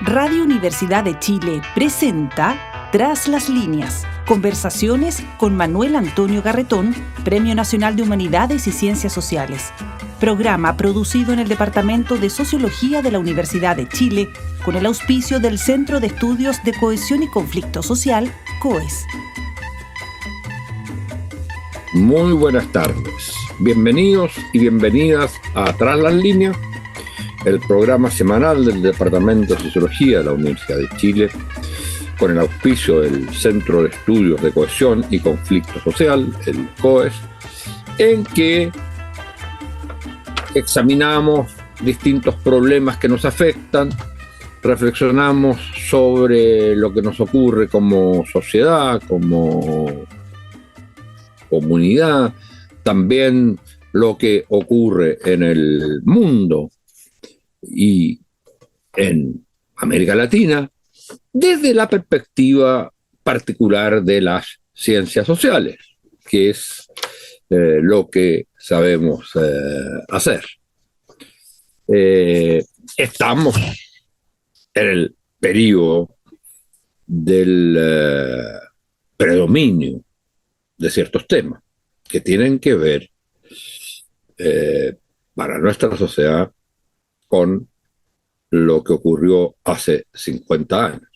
Radio Universidad de Chile presenta Tras las Líneas, conversaciones con Manuel Antonio Garretón, Premio Nacional de Humanidades y Ciencias Sociales. Programa producido en el Departamento de Sociología de la Universidad de Chile con el auspicio del Centro de Estudios de Cohesión y Conflicto Social, COES. Muy buenas tardes. Bienvenidos y bienvenidas a Tras las Líneas, el programa semanal del Departamento de Sociología de la Universidad de Chile, con el auspicio del Centro de Estudios de Cohesión y Conflicto Social, el COES, en que examinamos distintos problemas que nos afectan, reflexionamos sobre lo que nos ocurre como sociedad, como comunidad, también lo que ocurre en el mundo y en América Latina, desde la perspectiva particular de las ciencias sociales, que es lo que sabemos hacer. Estamos en el periodo del predominio de ciertos temas que tienen que ver para nuestra sociedad con lo que ocurrió hace 50 años.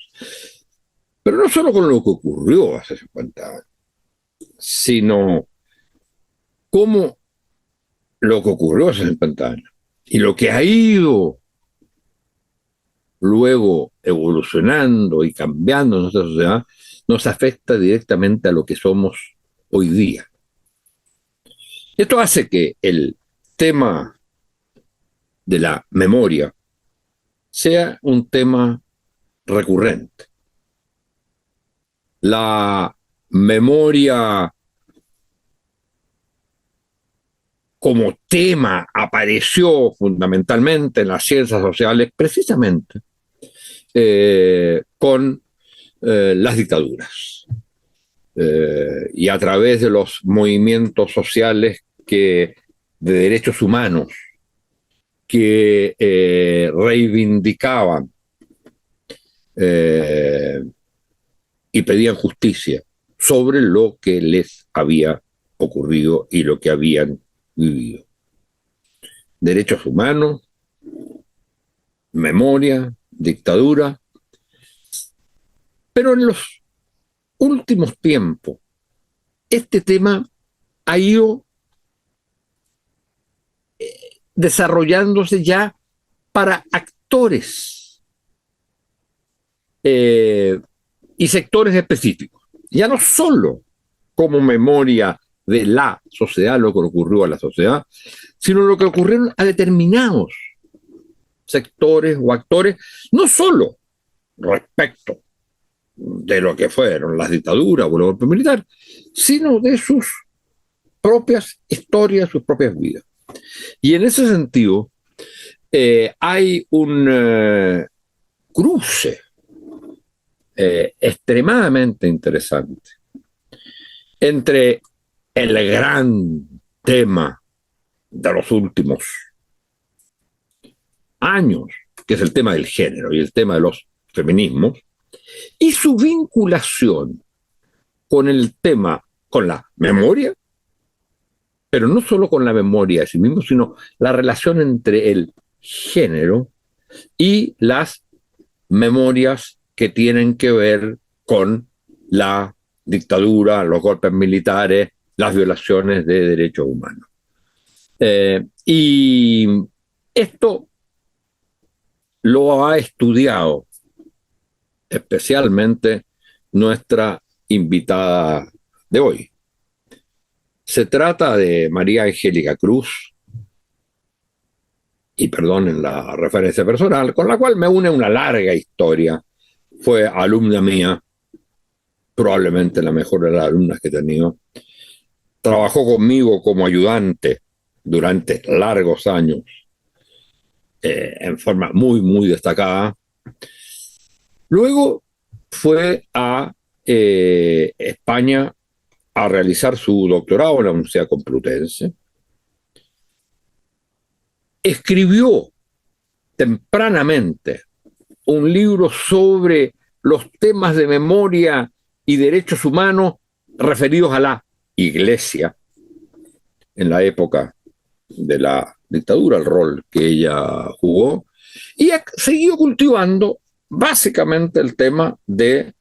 Pero no solo con lo que ocurrió hace 50 años, sino cómo lo que ocurrió hace 50 años y lo que ha ido luego evolucionando y cambiando en nuestra sociedad nos afecta directamente a lo que somos hoy día. Esto hace que el tema de la memoria sea un tema recurrente. La memoria como tema apareció fundamentalmente en las ciencias sociales precisamente con las dictaduras y a través de los movimientos sociales de derechos humanos que reivindicaban y pedían justicia sobre lo que les había ocurrido y lo que habían vivido. Derechos humanos, memoria, dictadura. Pero en los últimos tiempos, este tema ha ido desarrollándose ya para actores y sectores específicos. Ya no solo como memoria de la sociedad, lo que ocurrió a la sociedad, sino lo que ocurrió a determinados sectores o actores, no solo respecto de lo que fueron las dictaduras o el golpe militar, sino de sus propias historias, sus propias vidas. Y en ese sentido, hay un cruce extremadamente interesante entre el gran tema de los últimos años, que es el tema del género y el tema de los feminismos, y su vinculación con el tema, con la memoria, pero no solo con la memoria de sí mismo, sino la relación entre el género y las memorias que tienen que ver con la dictadura, los golpes militares, las violaciones de derechos humanos. Y esto lo ha estudiado especialmente nuestra invitada de hoy. Se trata de María Angélica Cruz, y perdonen la referencia personal, con la cual me une una larga historia. Fue alumna mía, probablemente la mejor de las alumnas que he tenido. Trabajó conmigo como ayudante durante largos años, en forma muy, muy destacada. Luego fue a España a realizar su doctorado en la Universidad Complutense. Escribió tempranamente un libro sobre los temas de memoria y derechos humanos referidos a la Iglesia en la época de la dictadura, el rol que ella jugó, y ha seguido cultivando básicamente el tema de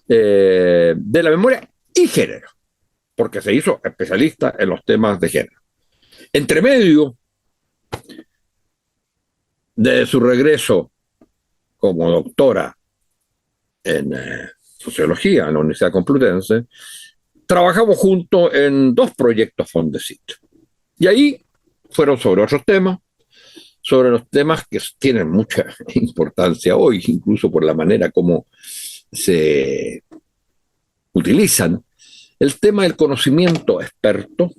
la memoria y género, porque se hizo especialista en los temas de género. Entre medio de su regreso como doctora en sociología en la Universidad Complutense, trabajamos juntos en 2 proyectos Fondesit. Y ahí fueron sobre otros temas, sobre los temas que tienen mucha importancia hoy, incluso por la manera como se utilizan. El tema del conocimiento experto,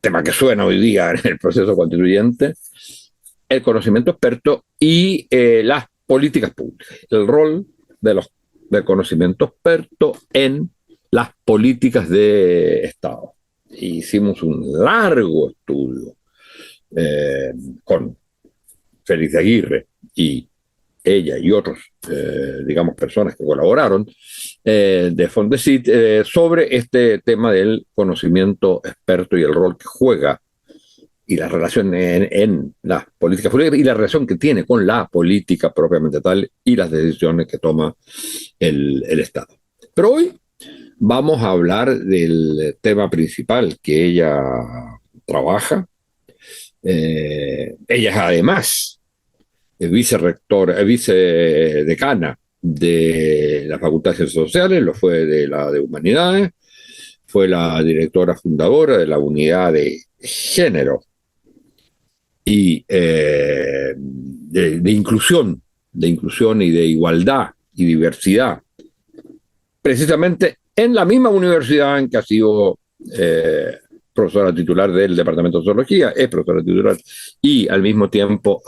tema que suena hoy día en el proceso constituyente, el conocimiento experto y las políticas públicas, el rol del conocimiento experto en las políticas de Estado. Hicimos un largo estudio con Félix de Aguirre y ella y otros, digamos, personas que colaboraron de Fondesit sobre este tema del conocimiento experto y el rol que juega y la relación en las políticas públicas y la relación que tiene con la política propiamente tal y las decisiones que toma el Estado. Pero hoy vamos a hablar del tema principal que ella trabaja. Ella es además vicedecana de la Facultad de Ciencias Sociales, lo fue de la de Humanidades, fue la directora fundadora de la unidad de género y de inclusión y de igualdad y diversidad, precisamente en la misma universidad en que ha sido profesora titular del Departamento de Sociología, es profesora titular y al mismo tiempo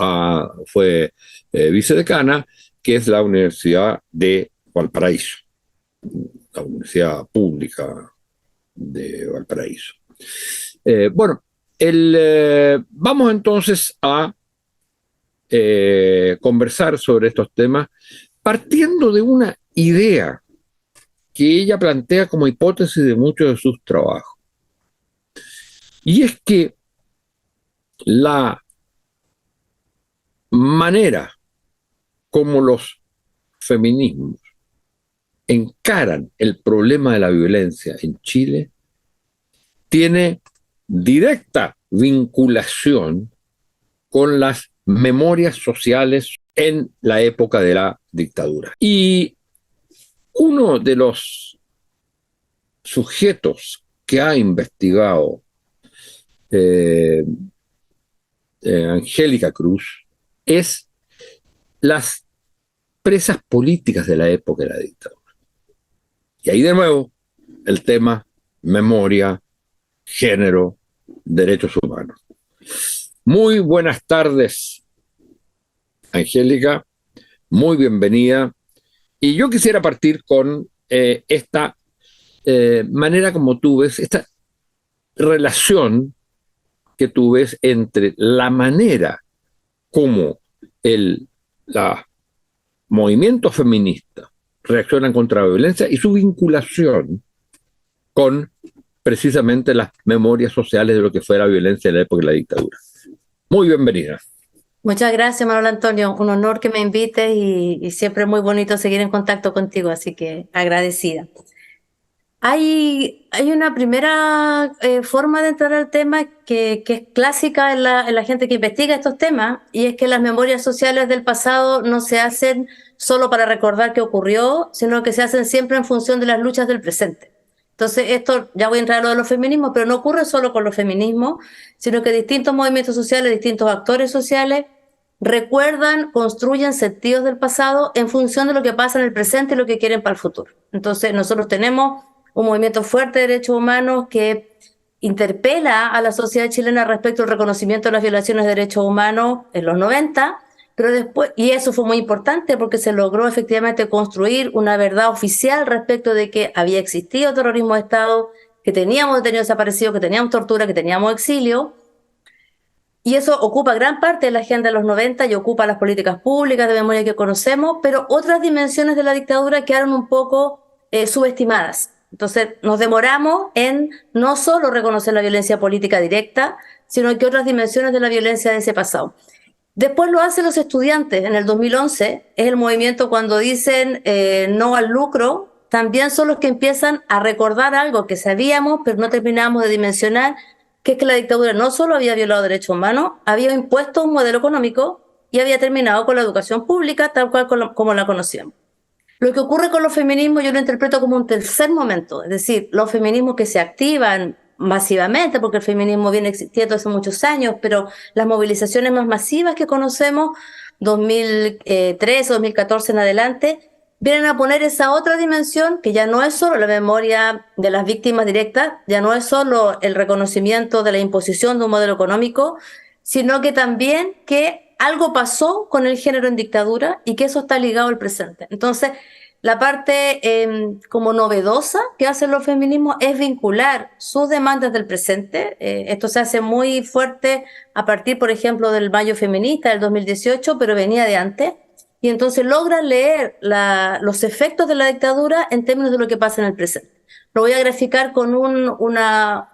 fue vicedecana, que es la Universidad de Valparaíso, la Universidad Pública de Valparaíso. Bueno, vamos entonces a conversar sobre estos temas partiendo de una idea que ella plantea como hipótesis de muchos de sus trabajos. Y es que la manera como los feminismos encaran el problema de la violencia en Chile tiene directa vinculación con las memorias sociales en la época de la dictadura. Y uno de los sujetos que ha investigado Angélica Cruz es las presas políticas de la época de la dictadura. Y ahí de nuevo el tema memoria, género, derechos humanos. Muy buenas tardes, Angélica, muy bienvenida. Y yo quisiera partir con esta manera como tú ves, esta relación que tú ves entre la manera como los movimientos feministas reaccionan contra la violencia y su vinculación con precisamente las memorias sociales de lo que fue la violencia en la época de la dictadura. Muy bienvenida. Muchas gracias, Manuel Antonio. Un honor que me invites y siempre es muy bonito seguir en contacto contigo, así que agradecida. Hay una primera forma de entrar al tema que es clásica en la gente que investiga estos temas, y es que las memorias sociales del pasado no se hacen solo para recordar qué ocurrió, sino que se hacen siempre en función de las luchas del presente. Entonces, esto ya voy a entrar a lo de los feminismos, pero no ocurre solo con los feminismos, sino que distintos movimientos sociales, distintos actores sociales recuerdan, construyen sentidos del pasado en función de lo que pasa en el presente y lo que quieren para el futuro. Entonces, nosotros tenemos un movimiento fuerte de derechos humanos que interpela a la sociedad chilena respecto al reconocimiento de las violaciones de derechos humanos en los 90, pero después, y eso fue muy importante porque se logró efectivamente construir una verdad oficial respecto de que había existido terrorismo de Estado, que teníamos detenidos desaparecidos, que teníamos tortura, que teníamos exilio. Y eso ocupa gran parte de la agenda de los 90 y ocupa las políticas públicas de memoria que conocemos, pero otras dimensiones de la dictadura quedaron un poco subestimadas. Entonces nos demoramos en no solo reconocer la violencia política directa, sino que otras dimensiones de la violencia de ese pasado. Después lo hacen los estudiantes. En el 2011 es el movimiento cuando dicen no al lucro, también son los que empiezan a recordar algo que sabíamos, pero no terminamos de dimensionar, que es que la dictadura no solo había violado derechos humanos, había impuesto un modelo económico y había terminado con la educación pública tal cual como la conocíamos. Lo que ocurre con los feminismos yo lo interpreto como un tercer momento, es decir, los feminismos que se activan masivamente, porque el feminismo viene existiendo hace muchos años, pero las movilizaciones más masivas que conocemos, 2013, 2014 en adelante, vienen a poner esa otra dimensión que ya no es solo la memoria de las víctimas directas, ya no es solo el reconocimiento de la imposición de un modelo económico, sino que también que algo pasó con el género en dictadura y que eso está ligado al presente. Entonces, la parte como novedosa que hacen los feminismos es vincular sus demandas del presente. Esto se hace muy fuerte a partir, por ejemplo, del Mayo Feminista del 2018, pero venía de antes. Y entonces logran leer los efectos de la dictadura en términos de lo que pasa en el presente. Lo voy a graficar con una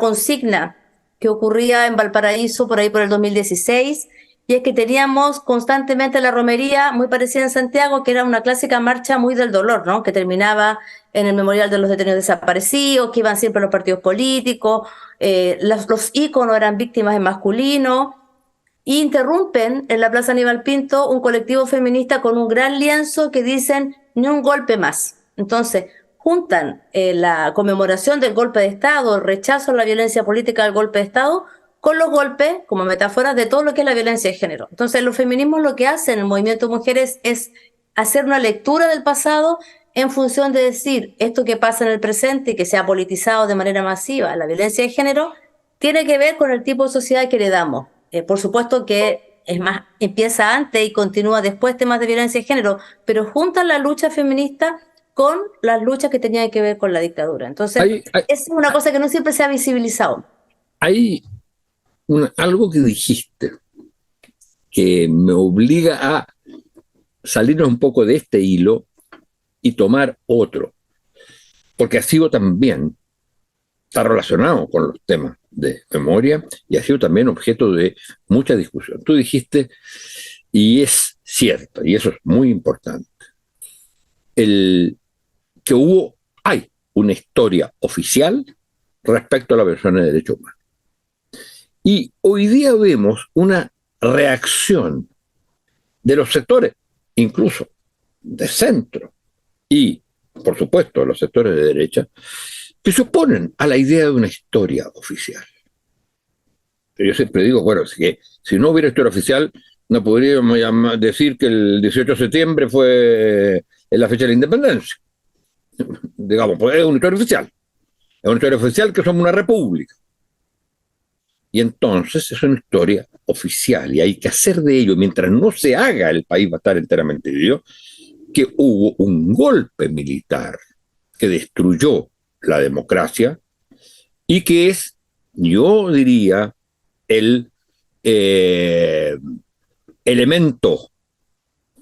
consigna que ocurría en Valparaíso por ahí por el 2016, y es que teníamos constantemente la romería muy parecida en Santiago, que era una clásica marcha muy del dolor, ¿no? Que terminaba en el memorial de los detenidos desaparecidos, que iban siempre los partidos políticos, los íconos eran víctimas en masculino, y interrumpen en la Plaza Aníbal Pinto un colectivo feminista con un gran lienzo que dicen ni un golpe más. Entonces, juntan la conmemoración del golpe de Estado, el rechazo a la violencia política del golpe de Estado, con los golpes como metáforas de todo lo que es la violencia de género. Entonces, los feminismos lo que hacen en el movimiento de mujeres es hacer una lectura del pasado en función de decir esto que pasa en el presente y que se ha politizado de manera masiva, la violencia de género, tiene que ver con el tipo de sociedad que heredamos. Por supuesto que es más, empieza antes y continúa después temas de violencia de género, pero juntan la lucha feminista con las luchas que tenían que ver con la dictadura. Entonces, es una cosa que no siempre se ha visibilizado. Hay algo que dijiste que me obliga a salirnos un poco de este hilo y tomar otro, porque ha sido también, está relacionado con los temas de memoria y ha sido también objeto de mucha discusión. Tú dijiste, y es cierto, y eso es muy importante, que hay una historia oficial respecto a la violación de derechos humanos. Y hoy día vemos una reacción de los sectores, incluso de centro, y, por supuesto, de los sectores de derecha, que se oponen a la idea de una historia oficial. Yo siempre digo, bueno, es que si no hubiera historia oficial, no podríamos decir que el 18 de septiembre fue la fecha de la independencia. Digamos, pues es una historia oficial. Es una historia oficial que somos una república. Y entonces es una historia oficial y hay que hacer de ello, mientras no se haga, el país va a estar enteramente dividido, que hubo un golpe militar que destruyó la democracia y que es, yo diría, el elemento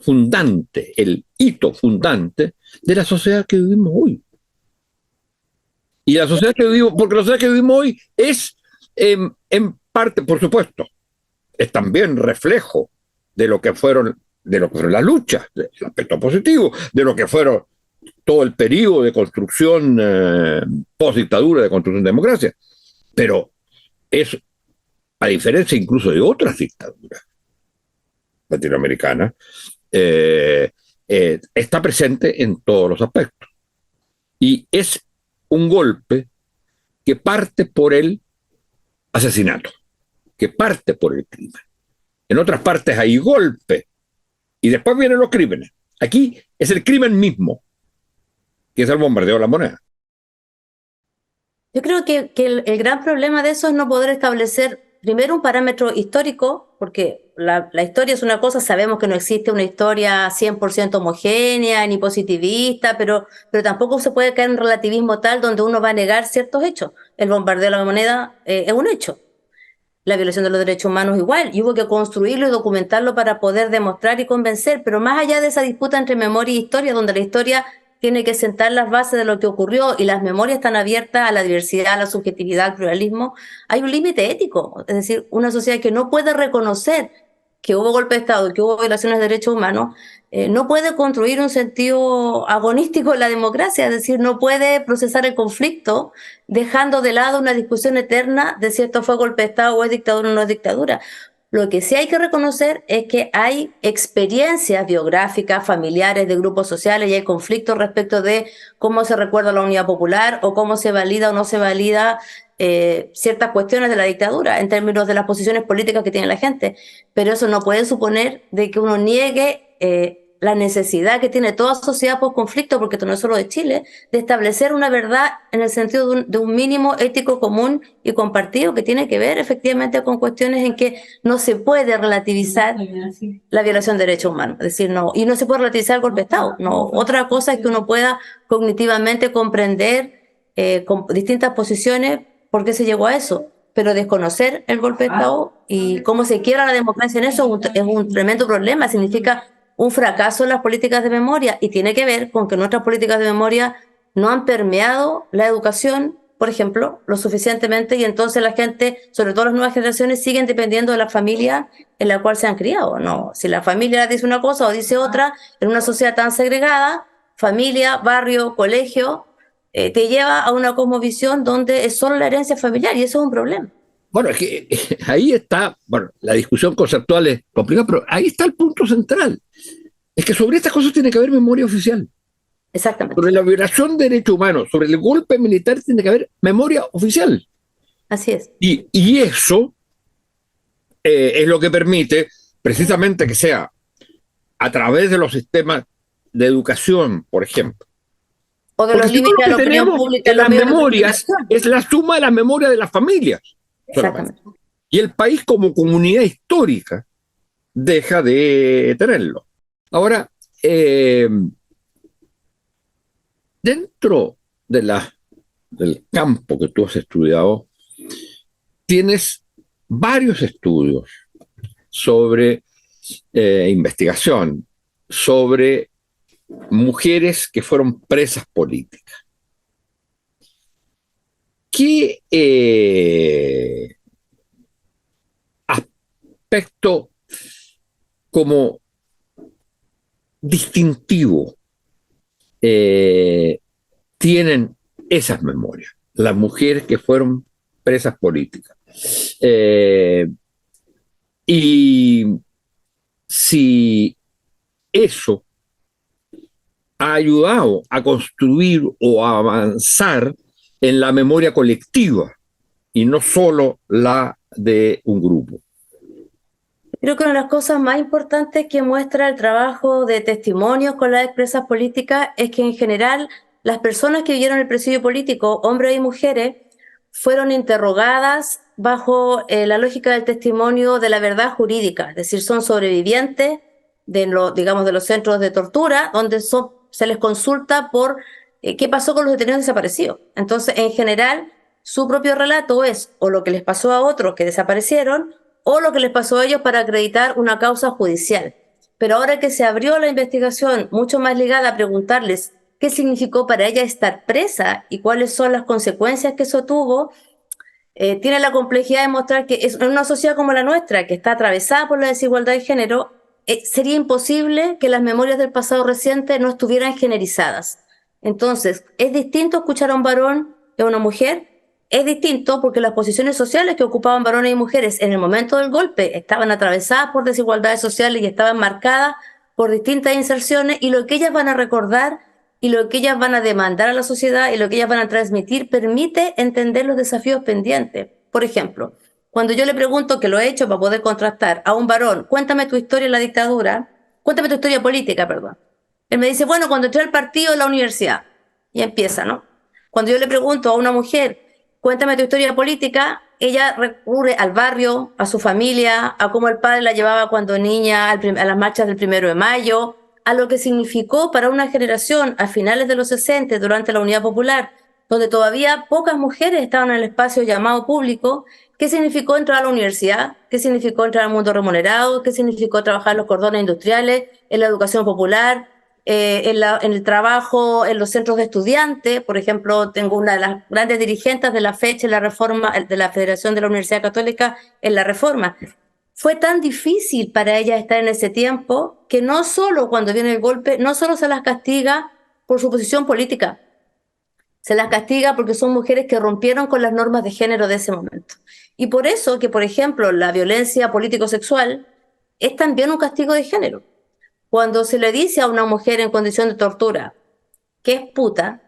fundante, el hito fundante de la sociedad que vivimos hoy. Y la sociedad que vivimos, porque la sociedad que vivimos hoy es, en parte, por supuesto, es también reflejo de lo que fueron las luchas, del aspecto positivo, de lo que fueron todo el periodo de construcción post-dictadura, de construcción de democracia. Pero es, a diferencia incluso de otras dictaduras latinoamericanas, está presente en todos los aspectos. Y es un golpe que parte por el asesinato, que parte por el crimen. En otras partes hay golpe y después vienen los crímenes. Aquí es el crimen mismo, que es el bombardeo de la moneda. Yo creo que el gran problema de eso es no poder establecer primero un parámetro histórico, porque la historia es una cosa, sabemos que no existe una historia 100% homogénea ni positivista, pero tampoco se puede caer en relativismo tal donde uno va a negar ciertos hechos. El bombardeo de la moneda es un hecho. la violación de los derechos humanos igual, y hubo que construirlo y documentarlo para poder demostrar y convencer, pero más allá de esa disputa entre memoria y historia, donde la historia tiene que sentar las bases de lo que ocurrió y las memorias están abiertas a la diversidad, a la subjetividad, al pluralismo, hay un límite ético, es decir, una sociedad que no puede reconocer que hubo golpe de Estado y que hubo violaciones de derechos humanos, no puede construir un sentido agonístico en la democracia, es decir, no puede procesar el conflicto dejando de lado una discusión eterna de si esto fue golpe de Estado o es dictadura o no es dictadura. Lo que sí hay que reconocer es que hay experiencias biográficas, familiares, de grupos sociales, y hay conflictos respecto de cómo se recuerda la unidad popular o cómo se valida o no se valida ciertas cuestiones de la dictadura en términos de las posiciones políticas que tiene la gente. Pero eso no puede suponer de que uno niegue la necesidad que tiene toda sociedad post-conflicto, porque esto no es solo de Chile, de establecer una verdad en el sentido de un mínimo ético común y compartido que tiene que ver efectivamente con cuestiones en que no se puede relativizar la violación de derechos humanos. Es decir, no, y no se puede relativizar el golpe de Estado. No. Otra cosa es que uno pueda cognitivamente comprender con distintas posiciones por qué se llegó a eso, pero desconocer el golpe de Estado y cómo se quiera la democracia en eso es un tremendo problema. Significa un fracaso en las políticas de memoria, y tiene que ver con que nuestras políticas de memoria no han permeado la educación, por ejemplo, lo suficientemente, y entonces la gente, sobre todo las nuevas generaciones, siguen dependiendo de la familia en la cual se han criado. No, si la familia dice una cosa o dice otra, en una sociedad tan segregada, familia, barrio, colegio, te lleva a una cosmovisión donde es solo la herencia familiar, y eso es un problema. Bueno, es que ahí está, bueno, la discusión conceptual es complicada, pero ahí está el punto central. Es que sobre estas cosas tiene que haber memoria oficial. Exactamente. Sobre la violación de derechos humanos, sobre el golpe militar, tiene que haber memoria oficial. Así es. Y eso es lo que permite precisamente que sea a través de los sistemas de educación, por ejemplo. O de Porque los si no, límites lo a que la opinión tenemos pública. en las memorias es la suma de las memorias de las familias. Exactamente. Y el país como comunidad histórica deja de tenerlo. Ahora, dentro de del campo que tú has estudiado, tienes varios estudios sobre investigación, sobre mujeres que fueron presas políticas. ¿Qué aspecto como distintivo tienen esas memorias, las mujeres que fueron presas políticas? Y si eso ha ayudado a construir o a avanzar en la memoria colectiva y no solo la de un grupo. Creo que una de las cosas más importantes que muestra el trabajo de testimonios con las expresas políticas es que en general las personas que vivieron el presidio político, hombres y mujeres, fueron interrogadas bajo la lógica del testimonio de la verdad jurídica, es decir, son sobrevivientes de los centros de tortura, donde se les consulta por qué pasó con los detenidos desaparecidos. Entonces, en general, su propio relato es o lo que les pasó a otros que desaparecieron, o lo que les pasó a ellos para acreditar una causa judicial. Pero ahora que se abrió la investigación mucho más ligada a preguntarles qué significó para ella estar presa y cuáles son las consecuencias que eso tuvo, tiene la complejidad de mostrar que en una sociedad como la nuestra, que está atravesada por la desigualdad de género, sería imposible que las memorias del pasado reciente no estuvieran generizadas. Entonces, es distinto escuchar a un varón que a una mujer. Es distinto porque las posiciones sociales que ocupaban varones y mujeres en el momento del golpe estaban atravesadas por desigualdades sociales y estaban marcadas por distintas inserciones, y lo que ellas van a recordar y lo que ellas van a demandar a la sociedad y lo que ellas van a transmitir permite entender los desafíos pendientes. Por ejemplo, cuando yo le pregunto, que lo he hecho para poder contrastar, a un varón, cuéntame tu historia en la dictadura, cuéntame tu historia política, perdón. Él me dice, bueno, cuando entré al partido en la universidad. Y empieza, ¿no? Cuando yo le pregunto a una mujer, cuéntame tu historia política, ella recurre al barrio, a su familia, a cómo el padre la llevaba cuando niña a las marchas del 1 de mayo, a lo que significó para una generación a finales de los 60, durante la Unidad Popular, donde todavía pocas mujeres estaban en el espacio llamado público. ¿Qué significó entrar a la universidad? ¿Qué significó entrar al mundo remunerado? ¿Qué significó trabajar en los cordones industriales, en la educación popular, en el trabajo en los centros de estudiantes? Por ejemplo, tengo una de las grandes dirigentes de la fecha en la reforma de la Federación de la Universidad Católica en la reforma. Fue tan difícil para ellas estar en ese tiempo que no solo cuando viene el golpe, no solo se las castiga por su posición política, se las castiga porque son mujeres que rompieron con las normas de género de ese momento. Y por eso que, por ejemplo, la violencia político-sexual es también un castigo de género. Cuando se le dice a una mujer en condición de tortura que es puta,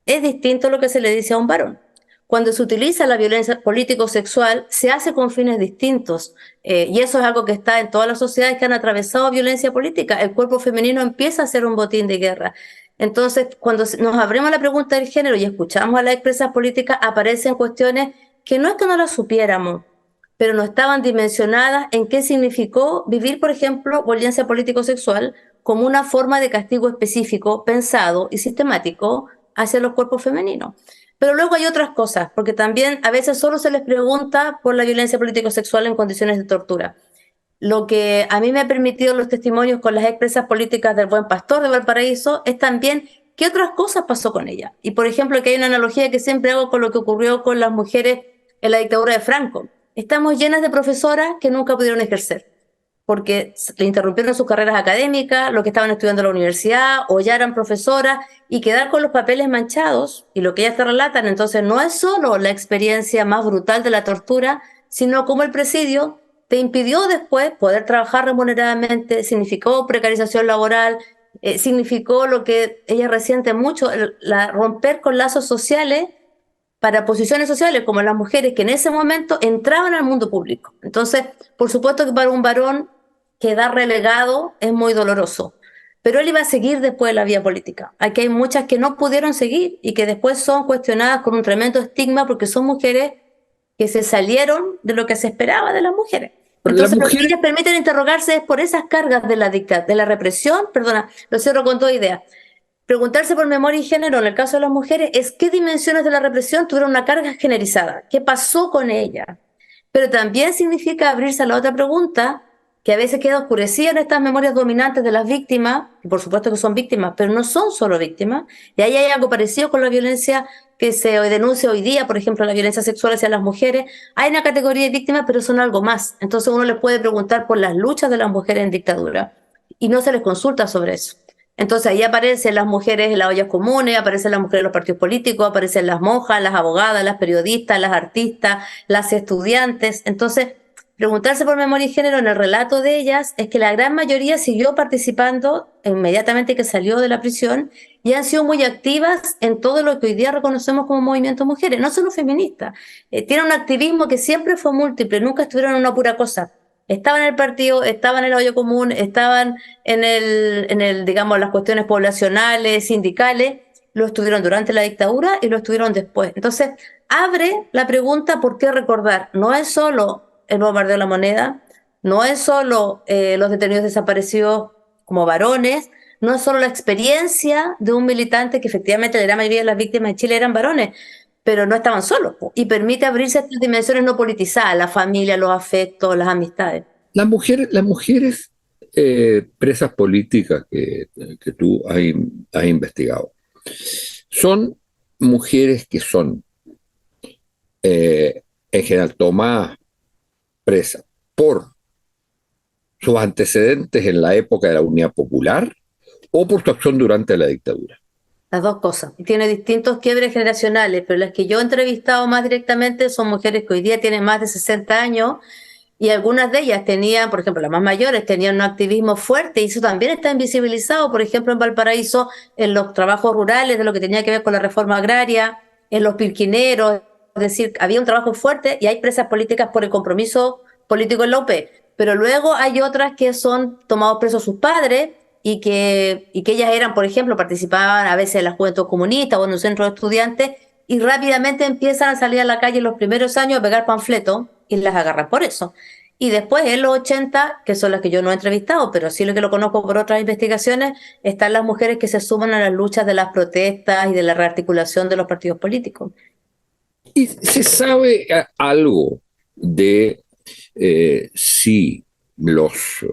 es distinto a lo que se le dice a un varón. Cuando se utiliza la violencia político-sexual, se hace con fines distintos. Y eso es algo que está en todas las sociedades que han atravesado violencia política. El cuerpo femenino empieza a ser un botín de guerra. Entonces, cuando nos abrimos la pregunta del género y escuchamos a las expresas políticas, aparecen cuestiones que no es que no las supiéramos, pero no estaban dimensionadas en qué significó vivir, por ejemplo, violencia político-sexual como una forma de castigo específico, pensado y sistemático hacia los cuerpos femeninos. Pero luego hay otras cosas, porque también a veces solo se les pregunta por la violencia político-sexual en condiciones de tortura. Lo que a mí me ha permitido los testimonios con las expresas políticas del Buen Pastor de Valparaíso es también qué otras cosas pasó con ella. Y por ejemplo, que hay una analogía que siempre hago con lo que ocurrió con las mujeres en la dictadura de Franco. Estamos llenas de profesoras que nunca pudieron ejercer, porque le interrumpieron sus carreras académicas, los que estaban estudiando en la universidad o ya eran profesoras, y quedar con los papeles manchados, y lo que ellas te relatan, entonces no es solo la experiencia más brutal de la tortura, sino como el presidio te impidió después poder trabajar remuneradamente, significó precarización laboral, significó lo que ella resiente mucho, romper con lazos sociales para posiciones sociales como las mujeres que en ese momento entraban al mundo público. Entonces, por supuesto que para un varón quedar relegado es muy doloroso, pero él iba a seguir después de la vía política. Aquí hay muchas que no pudieron seguir y que después son cuestionadas con un tremendo estigma porque son mujeres que se salieron de lo que se esperaba de las mujeres. Entonces, lo que ellas permiten interrogarse es por esas cargas de la represión, lo cierro con 2 ideas. Preguntarse por memoria y género, en el caso de las mujeres, es qué dimensiones de la represión tuvieron una carga generalizada, qué pasó con ella. Pero también significa abrirse a la otra pregunta, que a veces queda oscurecida en estas memorias dominantes de las víctimas, que por supuesto que son víctimas, pero no son solo víctimas, y ahí hay algo parecido con la violencia que se denuncia hoy día, por ejemplo, la violencia sexual hacia las mujeres. Hay una categoría de víctimas, pero son algo más. Entonces uno les puede preguntar por las luchas de las mujeres en dictadura, y no se les consulta sobre eso. Entonces ahí aparecen las mujeres en las ollas comunes, aparecen las mujeres en los partidos políticos, aparecen las monjas, las abogadas, las periodistas, las artistas, las estudiantes. Entonces, preguntarse por memoria y género en el relato de ellas es que la gran mayoría siguió participando inmediatamente que salió de la prisión y han sido muy activas en todo lo que hoy día reconocemos como movimiento mujeres, no solo feministas. Tienen un activismo que siempre fue múltiple, nunca estuvieron en una pura cosa. Estaban en el partido, estaban en el hoyo común, estaban digamos, las cuestiones poblacionales, sindicales, lo estuvieron durante la dictadura y lo estuvieron después. Entonces, abre la pregunta por qué recordar. No es solo el bombardeo de la Moneda, no es solo los detenidos desaparecidos como varones, no es solo la experiencia de un militante que efectivamente la gran mayoría de las víctimas de Chile eran varones, pero no estaban solos, y permite abrirse a estas dimensiones no politizadas, la familia, los afectos, las amistades. Las mujeres presas políticas que tú has investigado, son mujeres que son en general tomadas presas por sus antecedentes en la época de la Unidad Popular o por su acción durante la dictadura. Las 2 cosas. Tiene distintos quiebres generacionales, pero las que yo he entrevistado más directamente son mujeres que hoy día tienen más de 60 años y algunas de ellas tenían, por ejemplo, las más mayores, tenían un activismo fuerte y eso también está invisibilizado, por ejemplo, en Valparaíso, en los trabajos rurales, de lo que tenía que ver con la reforma agraria, en los pirquineros, es decir, había un trabajo fuerte y hay presas políticas por el compromiso político en la UP, pero luego hay otras que son tomados presos sus padres, y que ellas eran, por ejemplo, participaban a veces en la Juventud Comunista o en un centro de estudiantes y rápidamente empiezan a salir a la calle en los primeros años a pegar panfletos y las agarran por eso. Y después en los 80, que son las que yo no he entrevistado, pero sí lo que lo conozco por otras investigaciones, están las mujeres que se suman a las luchas de las protestas y de la rearticulación de los partidos políticos. ¿Y se sabe algo de si los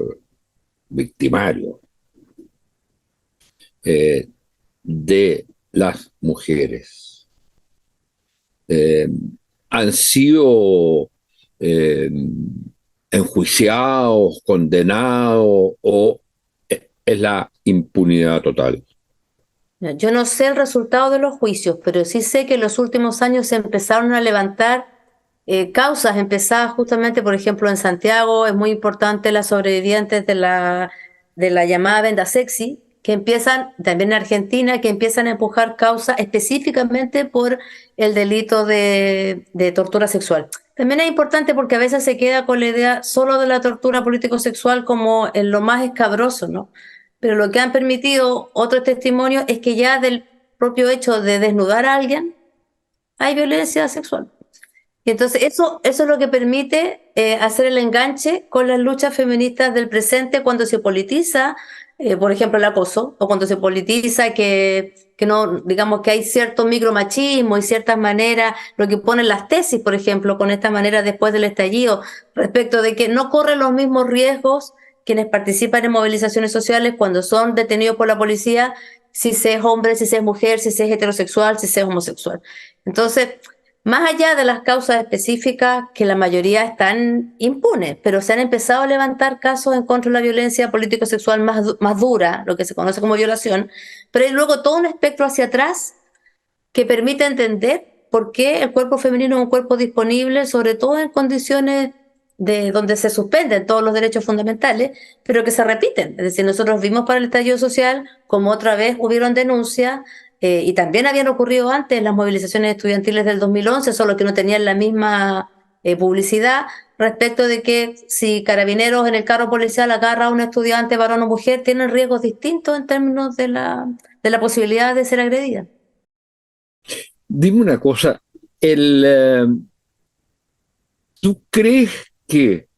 victimarios de las mujeres han sido enjuiciados, condenados, o es la impunidad total? Yo no sé el resultado de los juicios, pero sí sé que en los últimos años se empezaron a levantar causas empezadas justamente, por ejemplo, en Santiago. Es muy importante las sobrevivientes de la llamada venda sexy, que empiezan, también en Argentina, que empiezan a empujar causas específicamente por el delito de tortura sexual. También es importante porque a veces se queda con la idea solo de la tortura político-sexual como en lo más escabroso, ¿no? Pero lo que han permitido otros testimonios es que ya del propio hecho de desnudar a alguien hay violencia sexual. Y entonces eso es lo que permite hacer el enganche con las luchas feministas del presente cuando se politiza, por ejemplo, el acoso, o cuando se politiza que no, digamos que hay cierto micromachismo y ciertas maneras, lo que ponen las tesis, por ejemplo, con esta manera después del estallido, respecto de que no corren los mismos riesgos quienes participan en movilizaciones sociales cuando son detenidos por la policía, si se es hombre, si se es mujer, si se es heterosexual, si se es homosexual. Entonces, más allá de las causas específicas, que la mayoría están impunes, pero se han empezado a levantar casos en contra de la violencia político-sexual más dura, lo que se conoce como violación, pero hay luego todo un espectro hacia atrás que permite entender por qué el cuerpo femenino es un cuerpo disponible, sobre todo en condiciones de donde se suspenden todos los derechos fundamentales, pero que se repiten. Es decir, nosotros vimos para el estallido social como otra vez hubieron denuncias, y también habían ocurrido antes las movilizaciones estudiantiles del 2011, solo que no tenían la misma publicidad, respecto de que si Carabineros en el carro policial agarra a un estudiante, varón o mujer, tienen riesgos distintos en términos de la posibilidad de ser agredida. Dime una cosa, ¿tú crees que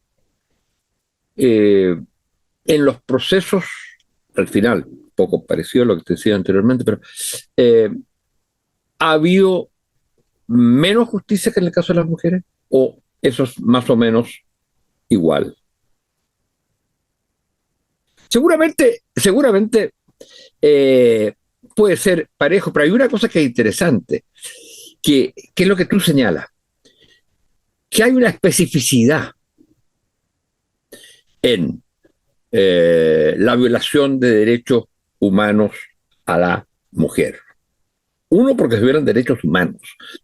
en los procesos, al final, poco parecido a lo que te decía anteriormente, pero ha habido menos justicia que en el caso de las mujeres, o eso es más o menos igual? Seguramente puede ser parejo, pero hay una cosa que es interesante, que es lo que tú señalas, que hay una especificidad en la violación de derechos humanos a la mujer. Uno, porque se violan derechos humanos,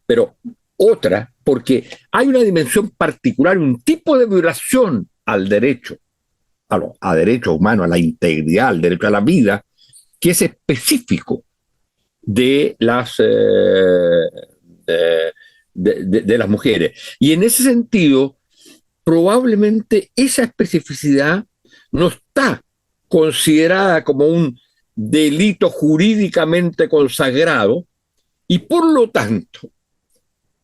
pero otra, porque hay una dimensión particular, un tipo de violación al derecho, a derechos humanos, a la integridad, al derecho a la vida, que es específico de las mujeres. Y en ese sentido, probablemente esa especificidad no está considerada como un delito jurídicamente consagrado, y por lo tanto,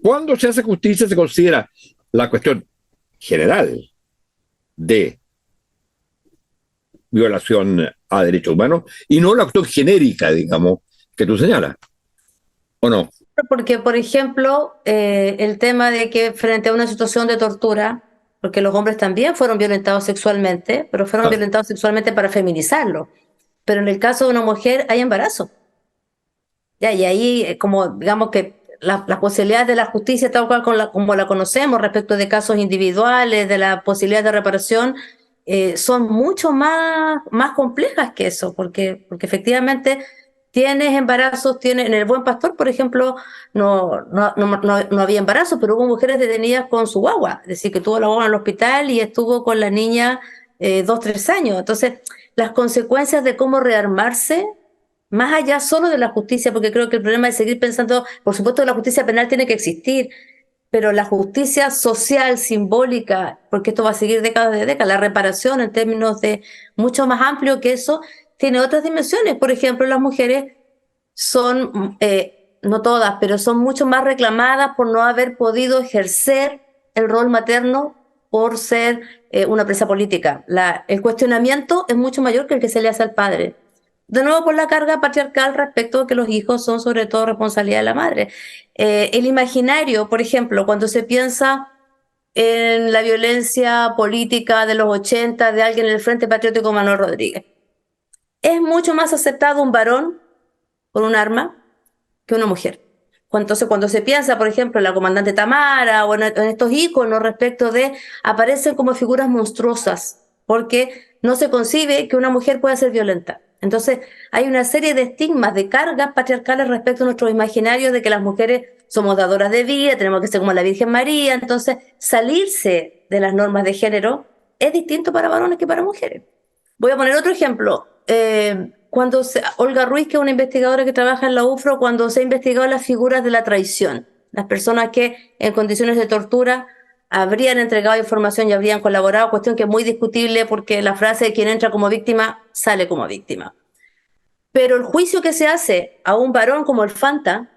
cuando se hace justicia se considera la cuestión general de violación a derechos humanos y no la cuestión genérica, digamos, que tú señalas, ¿o no? Porque, por ejemplo, el tema de que frente a una situación de tortura, porque los hombres también fueron violentados sexualmente, pero fueron violentados sexualmente para feminizarlo. Pero en el caso de una mujer hay embarazo. Ya, y ahí, como digamos que las posibilidades de la justicia, tal cual como la conocemos, respecto de casos individuales, de la posibilidad de reparación, son mucho más complejas que eso, porque efectivamente tienes embarazos, en el Buen Pastor, por ejemplo, no había embarazo, pero hubo mujeres detenidas con su guagua, es decir, que tuvo la guagua en el hospital y estuvo con la niña 2-3 años. Entonces, las consecuencias de cómo rearmarse, más allá solo de la justicia, porque creo que el problema es seguir pensando, por supuesto que la justicia penal tiene que existir, pero la justicia social, simbólica, porque esto va a seguir décadas de décadas, la reparación en términos de mucho más amplio que eso, tiene otras dimensiones. Por ejemplo, las mujeres son, no todas, pero son mucho más reclamadas por no haber podido ejercer el rol materno por ser una presa política. El cuestionamiento es mucho mayor que el que se le hace al padre. De nuevo por la carga patriarcal respecto a que los hijos son sobre todo responsabilidad de la madre. El imaginario, por ejemplo, cuando se piensa en la violencia política de los 80 de alguien en el Frente Patriótico Manuel Rodríguez, es mucho más aceptado un varón con un arma que una mujer. Entonces, cuando se piensa, por ejemplo, en la comandante Tamara o en estos íconos respecto de, aparecen como figuras monstruosas, porque no se concibe que una mujer pueda ser violenta. Entonces, hay una serie de estigmas, de cargas patriarcales respecto a nuestros imaginarios de que las mujeres somos dadoras de vida, tenemos que ser como la Virgen María. Entonces, salirse de las normas de género es distinto para varones que para mujeres. Voy a poner otro ejemplo. Olga Ruiz, que es una investigadora que trabaja en la UFRO, cuando se ha investigado las figuras de la traición, las personas que en condiciones de tortura habrían entregado información y habrían colaborado, cuestión que es muy discutible porque la frase de quien entra como víctima sale como víctima. Pero el juicio que se hace a un varón como el Fanta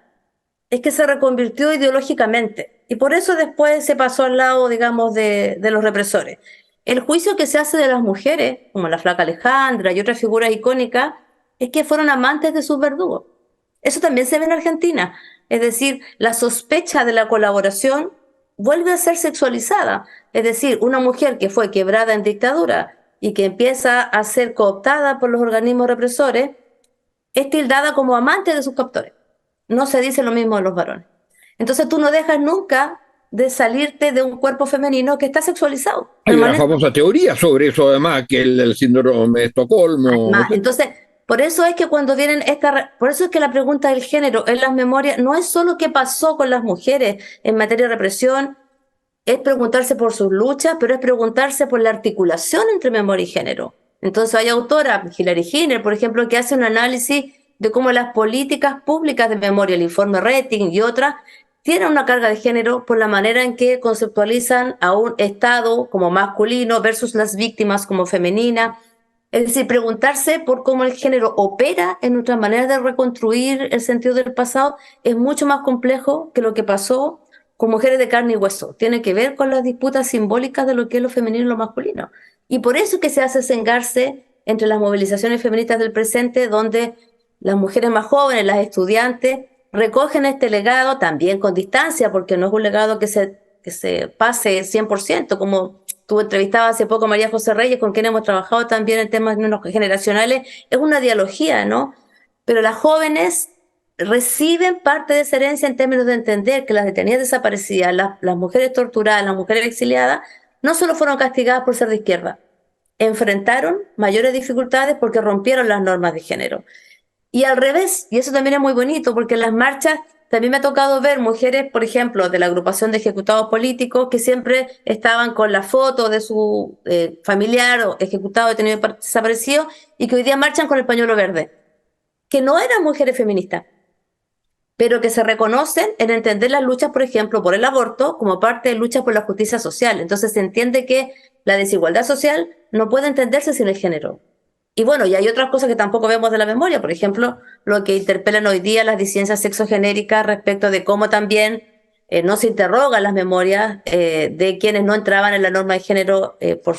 es que se reconvirtió ideológicamente y por eso después se pasó al lado, digamos, de los represores. El juicio que se hace de las mujeres, como la flaca Alejandra y otras figuras icónicas, es que fueron amantes de sus verdugos. Eso también se ve en Argentina. Es decir, la sospecha de la colaboración vuelve a ser sexualizada. Es decir, una mujer que fue quebrada en dictadura y que empieza a ser cooptada por los organismos represores, es tildada como amante de sus captores. No se dice lo mismo de los varones. Entonces tú no dejas nunca de salirte de un cuerpo femenino que está sexualizado. Hay una famosa teoría sobre eso, además, que el síndrome de Estocolmo. Además, entonces, por eso es que cuando vienen por eso es que la pregunta del género en las memorias no es solo qué pasó con las mujeres en materia de represión, es preguntarse por sus luchas, pero es preguntarse por la articulación entre memoria y género. Entonces hay autora, Hilary Hinner, por ejemplo, que hace un análisis de cómo las políticas públicas de memoria, el informe Rating y otras, tienen una carga de género por la manera en que conceptualizan a un Estado como masculino versus las víctimas como femenina. Es decir, preguntarse por cómo el género opera en nuestra manera de reconstruir el sentido del pasado es mucho más complejo que lo que pasó con mujeres de carne y hueso. Tiene que ver con las disputas simbólicas de lo que es lo femenino y lo masculino. Y por eso es que se hace ese engarce entre las movilizaciones feministas del presente, donde las mujeres más jóvenes, las estudiantes, recogen este legado también con distancia, porque no es un legado que se pase 100%, como tú entrevistabas hace poco a María José Reyes, con quien hemos trabajado también en temas generacionales, es una dialogía, ¿no? Pero las jóvenes reciben parte de esa herencia en términos de entender que las detenidas desaparecidas, las mujeres torturadas, las mujeres exiliadas, no solo fueron castigadas por ser de izquierda, enfrentaron mayores dificultades porque rompieron las normas de género. Y al revés, y eso también es muy bonito, porque en las marchas también me ha tocado ver mujeres, por ejemplo, de la agrupación de ejecutados políticos, que siempre estaban con la foto de su familiar o ejecutado detenido desaparecido, y que hoy día marchan con el pañuelo verde, que no eran mujeres feministas, pero que se reconocen en entender las luchas, por ejemplo, por el aborto, como parte de luchas por la justicia social. Entonces se entiende que la desigualdad social no puede entenderse sin el género. Y bueno, y hay otras cosas que tampoco vemos de la memoria, por ejemplo, lo que interpelan hoy día las disidencias sexogenéricas respecto de cómo también no se interrogan las memorias de quienes no entraban en la norma de género por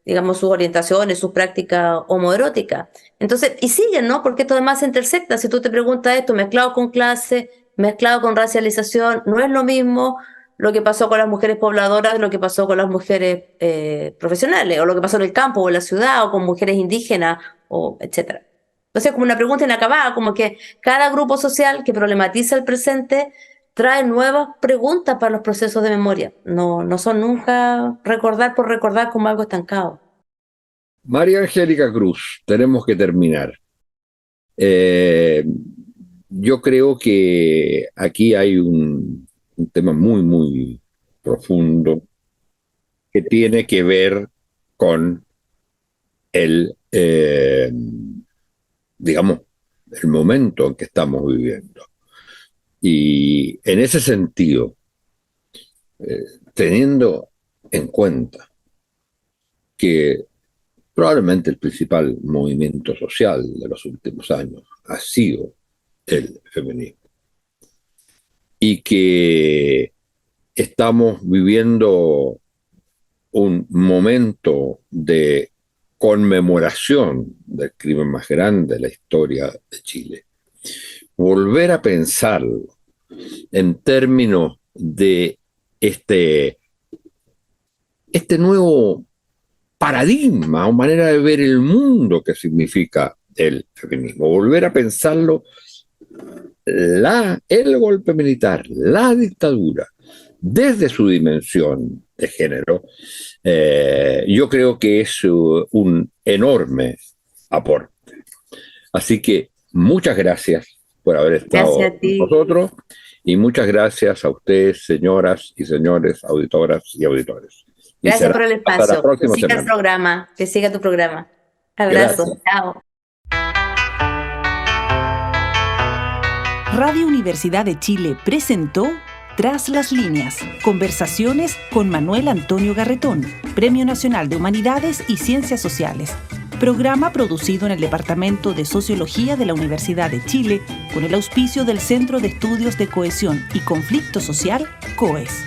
digamos, sus orientaciones, sus prácticas homoeróticas. Entonces, y siguen, ¿no? Porque esto además se intersecta. Si tú te preguntas esto, mezclado con clase, mezclado con racialización, no es lo mismo lo que pasó con las mujeres pobladoras, lo que pasó con las mujeres profesionales, o lo que pasó en el campo, o en la ciudad, o con mujeres indígenas, o etcétera. Entonces, como una pregunta inacabada, como que cada grupo social que problematiza el presente trae nuevas preguntas para los procesos de memoria. No son nunca recordar por recordar como algo estancado. María Angélica Cruz, tenemos que terminar. Yo creo que aquí hay un tema muy, muy profundo que tiene que ver con digamos, el momento en que estamos viviendo. Y en ese sentido, teniendo en cuenta que probablemente el principal movimiento social de los últimos años ha sido el feminismo, y que estamos viviendo un momento de conmemoración del crimen más grande de la historia de Chile, volver a pensarlo en términos de este nuevo paradigma o manera de ver el mundo que significa el feminismo, volver a pensarlo, el golpe militar, la dictadura, desde su dimensión de género, yo creo que es un enorme aporte. Así que muchas gracias por haber estado con nosotros y muchas gracias a ustedes, señoras y señores, auditoras y auditores. Gracias por el espacio. Que siga el programa, que siga tu programa. Abrazo. Gracias. Chao. Radio Universidad de Chile presentó Tras las líneas, conversaciones con Manuel Antonio Garretón, Premio Nacional de Humanidades y Ciencias Sociales. Programa producido en el Departamento de Sociología de la Universidad de Chile con el auspicio del Centro de Estudios de Cohesión y Conflicto Social, COES.